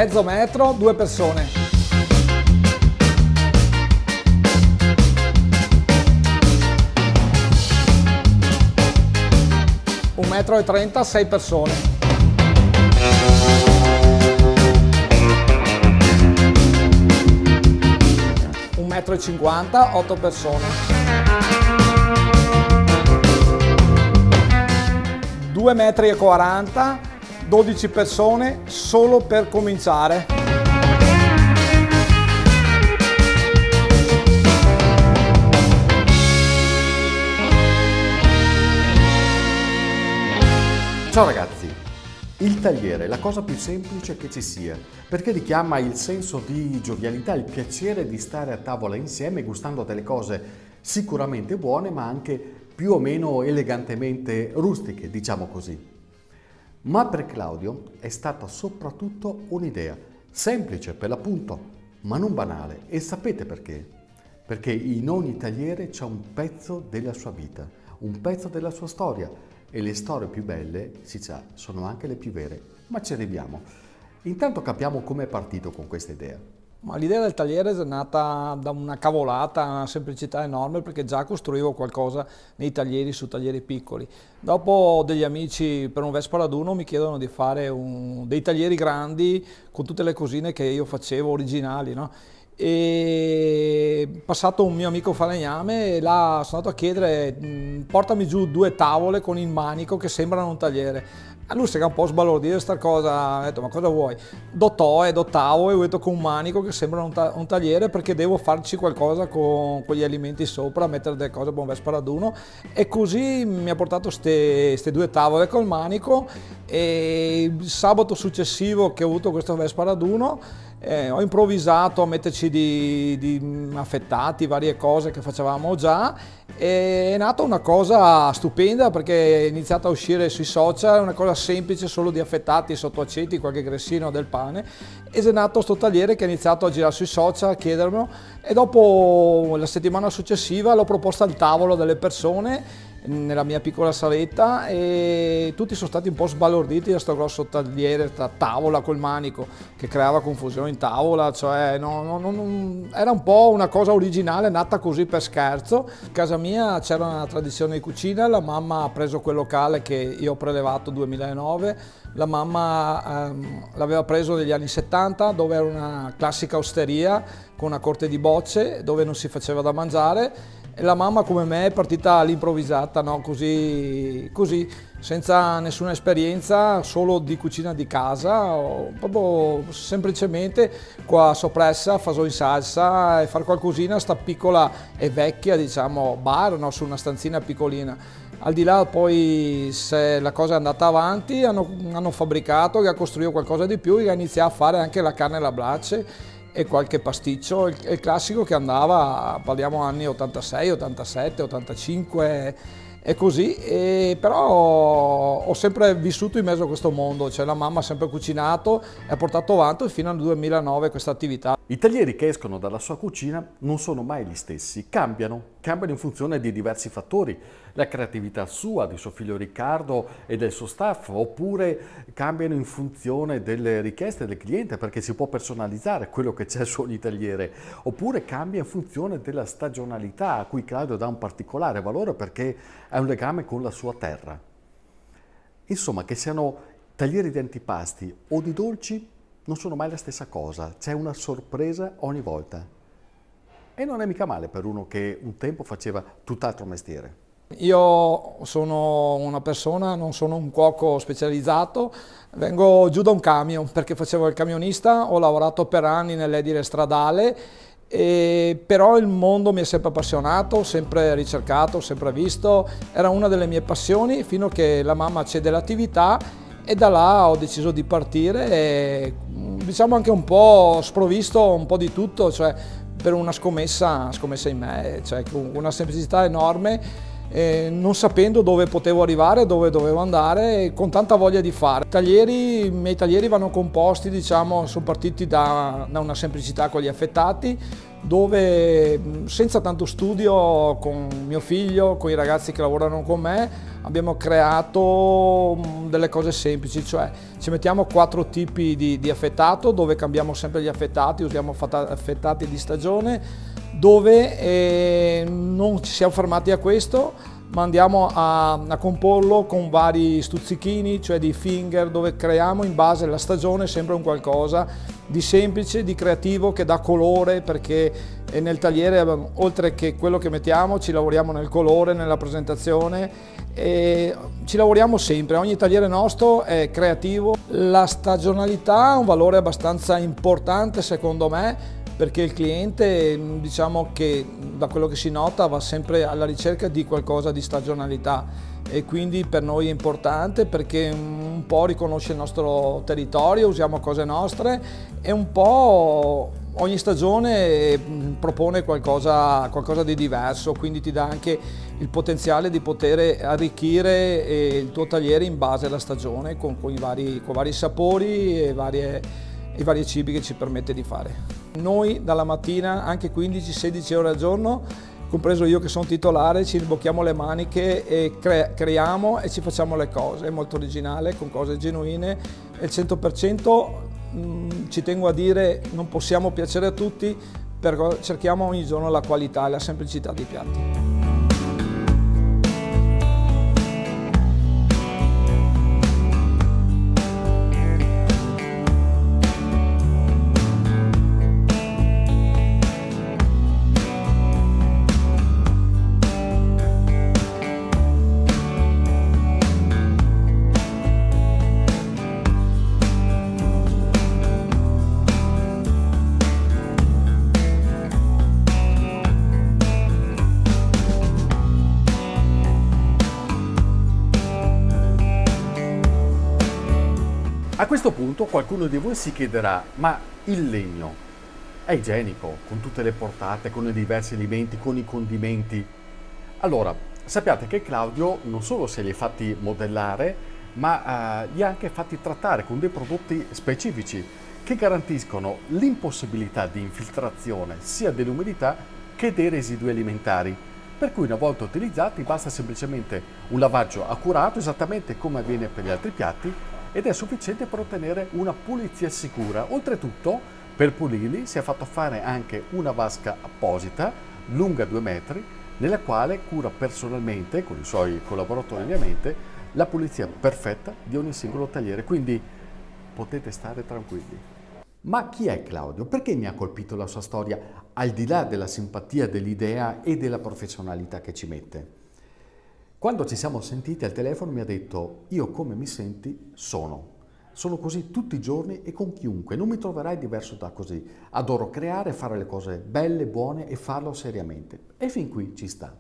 mezzo metro, 2 persone. 1,30 m, 6 persone. 1,50 m, 8 persone. 2,40 m, 12 persone solo per cominciare. Ciao ragazzi, il tagliere è la cosa più semplice che ci sia, perché richiama il senso di giovialità, il piacere di stare a tavola insieme gustando delle cose sicuramente buone ma anche più o meno elegantemente rustiche, diciamo così. Ma per Claudio è stata soprattutto un'idea, semplice per l'appunto, ma non banale. E sapete perché? Perché in ogni tagliere c'è un pezzo della sua vita, un pezzo della sua storia. E le storie più belle, si sa, sono anche le più vere. Ma ci arriviamo. Intanto capiamo come è partito con questa idea. Ma l'idea del tagliere è nata da una cavolata, una semplicità enorme, perché già costruivo qualcosa nei taglieri su taglieri piccoli. Dopo degli amici per un Vespa raduno mi chiedono di fare dei taglieri grandi con tutte le cosine che io facevo originali, no? E passato un mio amico falegname, là sono andato a chiedere portami giù 2 tavole con il manico che sembrano un tagliere. A lui si è un po' sbalordito questa cosa, ha detto ma cosa vuoi? Dottavo e ho detto con un manico che sembra un tagliere, perché devo farci qualcosa con gli alimenti sopra, mettere delle cose per un Vespa raduno, e così mi ha portato ste 2 tavole col manico. E il sabato successivo che ho avuto questo Vespa raduno ho improvvisato a metterci di affettati, varie cose che facevamo già, e è nata una cosa stupenda, perché è iniziata a uscire sui social, una cosa semplice, solo di affettati, sottoaceti, qualche gressino del pane, ed è nato sto tagliere che ha iniziato a girare sui social, a chiedermelo, e dopo la settimana successiva l'ho proposta al tavolo delle persone nella mia piccola saletta, e tutti sono stati un po' sbalorditi da sto grosso tagliere, sta tavola col manico che creava confusione in tavola, cioè era un po' una cosa originale nata così per scherzo. In casa mia c'era una tradizione di cucina, la mamma ha preso quel locale che io ho prelevato 2009, la mamma l'aveva preso negli anni 70, dove era una classica osteria con una corte di bocce dove non si faceva da mangiare. E la mamma, come me, è partita all'improvvisata, no? Così, senza nessuna esperienza, solo di cucina di casa, proprio semplicemente qua soppressa, faso in salsa e fare qualcosina, sta piccola e vecchia, diciamo, bar, no? Su una stanzina piccolina. Al di là poi, se la cosa è andata avanti, hanno fabbricato, che ha costruito qualcosa di più, e ha iniziato a fare anche la carne alla brace e qualche pasticcio, il classico che andava, parliamo anni 86, 87, 85 e così, però ho sempre vissuto in mezzo a questo mondo, cioè la mamma ha sempre cucinato e ha portato avanti fino al 2009 questa attività. I taglieri che escono dalla sua cucina non sono mai gli stessi, cambiano in funzione di diversi fattori, la creatività sua, di suo figlio Riccardo e del suo staff, oppure cambiano in funzione delle richieste del cliente, perché si può personalizzare quello che c'è su ogni tagliere, oppure cambia in funzione della stagionalità a cui Claudio dà un particolare valore, perché ha un legame con la sua terra. Insomma, che siano taglieri di antipasti o di dolci, non sono mai la stessa cosa, c'è una sorpresa ogni volta. E non è mica male per uno che un tempo faceva tutt'altro mestiere. Io sono una persona, non sono un cuoco specializzato, vengo giù da un camion perché facevo il camionista, ho lavorato per anni nell'edile stradale, però il mondo mi è sempre appassionato, ho sempre ricercato, ho sempre visto, era una delle mie passioni fino a che la mamma cede l'attività, e da là ho deciso di partire, e, diciamo anche un po' sprovvisto un po' di tutto, cioè per una scommessa in me, cioè con una semplicità enorme, non sapendo dove potevo arrivare, dove dovevo andare, con tanta voglia di fare. I miei taglieri vanno composti, diciamo, sono partiti da una semplicità con gli affettati, dove senza tanto studio con mio figlio, con i ragazzi che lavorano con me, abbiamo creato delle cose semplici, cioè ci mettiamo 4 tipi di affettato, dove cambiamo sempre gli affettati, usiamo affettati di stagione, dove non ci siamo fermati a questo, ma andiamo a comporlo con vari stuzzichini, cioè di finger, dove creiamo in base alla stagione sempre un qualcosa di semplice, di creativo, che dà colore, perché nel tagliere, oltre che quello che mettiamo, ci lavoriamo nel colore, nella presentazione, e ci lavoriamo sempre, ogni tagliere nostro è creativo. La stagionalità ha un valore abbastanza importante secondo me, perché il cliente, diciamo che da quello che si nota, va sempre alla ricerca di qualcosa di stagionalità, e quindi per noi è importante, perché un po' riconosce il nostro territorio, usiamo cose nostre, e un po' ogni stagione propone qualcosa di diverso, quindi ti dà anche il potenziale di poter arricchire il tuo tagliere in base alla stagione, con i vari sapori e i vari cibi che ci permette di fare. Noi dalla mattina, anche 15-16 ore al giorno, compreso io che sono titolare, ci rimbocchiamo le maniche e creiamo e ci facciamo le cose. È molto originale, con cose genuine, e il 100% ci tengo a dire, non possiamo piacere a tutti, però cerchiamo ogni giorno la qualità e la semplicità dei piatti. A questo punto qualcuno di voi si chiederà, ma il legno è igienico, con tutte le portate, con i diversi alimenti, con i condimenti? Allora, sappiate che Claudio non solo se li è fatti modellare, ma li ha anche fatti trattare con dei prodotti specifici che garantiscono l'impossibilità di infiltrazione sia dell'umidità che dei residui alimentari. Per cui una volta utilizzati basta semplicemente un lavaggio accurato, esattamente come avviene per gli altri piatti, ed è sufficiente per ottenere una pulizia sicura. Oltretutto, per pulirli si è fatto fare anche una vasca apposita, lunga 2 metri, nella quale cura personalmente, con i suoi collaboratori ovviamente, la pulizia perfetta di ogni singolo tagliere, quindi potete stare tranquilli. Ma chi è Claudio? Perché mi ha colpito la sua storia, al di là della simpatia, dell'idea e della professionalità che ci mette? Quando ci siamo sentiti al telefono mi ha detto: io come mi senti sono così tutti i giorni e con chiunque, non mi troverai diverso da così, adoro creare, fare le cose belle, buone e farlo seriamente, e fin qui ci sta.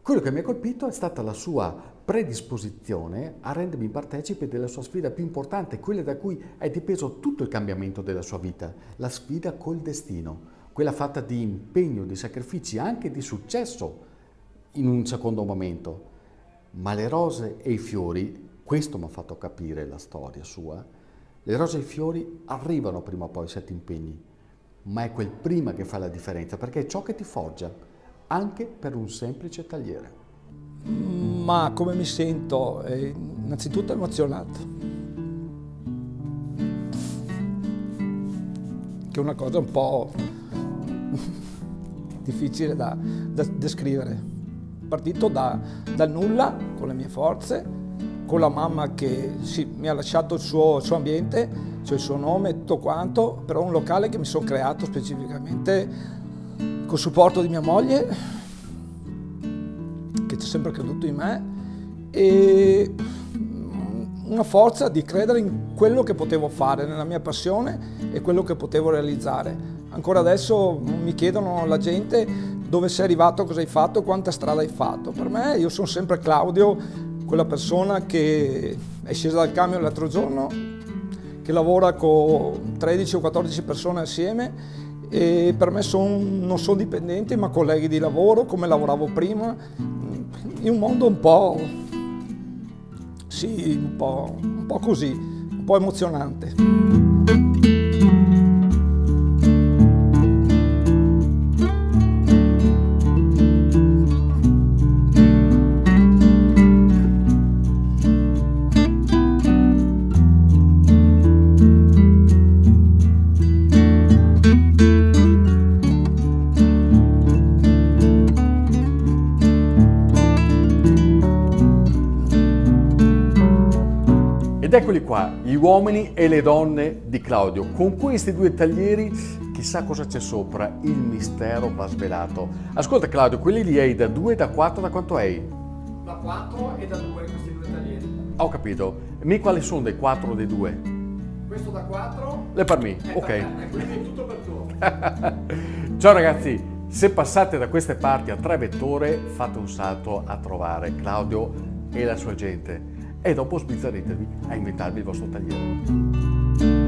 Quello che mi ha colpito è stata la sua predisposizione a rendermi partecipe della sua sfida più importante, quella da cui è dipeso tutto il cambiamento della sua vita, la sfida col destino, quella fatta di impegno, di sacrifici, anche di successo in un secondo momento. Ma le rose e i fiori, questo mi ha fatto capire la storia sua, le rose e i fiori arrivano prima o poi se ti impegni, ma è quel prima che fa la differenza, perché è ciò che ti forgia, anche per un semplice tagliere. Ma come mi sento? Innanzitutto emozionato, che è una cosa un po' difficile da descrivere. Partito dal nulla, con le mie forze, con la mamma che sì, mi ha lasciato il suo ambiente, cioè il suo nome, tutto quanto, però un locale che mi sono creato specificamente col supporto di mia moglie, che ci ha sempre creduto in me, e una forza di credere in quello che potevo fare, nella mia passione e quello che potevo realizzare. Ancora adesso mi chiedono la gente: dove sei arrivato, cosa hai fatto, quanta strada hai fatto. Per me, io sono sempre Claudio, quella persona che è scesa dal camion l'altro giorno, che lavora con 13 o 14 persone assieme, e per me non sono dipendenti, ma colleghi di lavoro, come lavoravo prima, in un mondo un po' così, un po' emozionante. Eccoli qua, gli uomini e le donne di Claudio. Con questi due taglieri chissà cosa c'è sopra, il mistero va svelato. Ascolta Claudio, quelli li hai da 2, da 4, da quanto hai? Da 4 e da 2 questi due taglieri. Ho capito. Mi quali sono dei 4 o dei 2? Questo da 4. Le per me, ok. Quindi è tutto per tu. Ciao ragazzi, se passate da queste parti a Tre Vettore, fate un salto a trovare Claudio e la sua gente e dopo sbizzarritevi a inventarvi il vostro tagliere.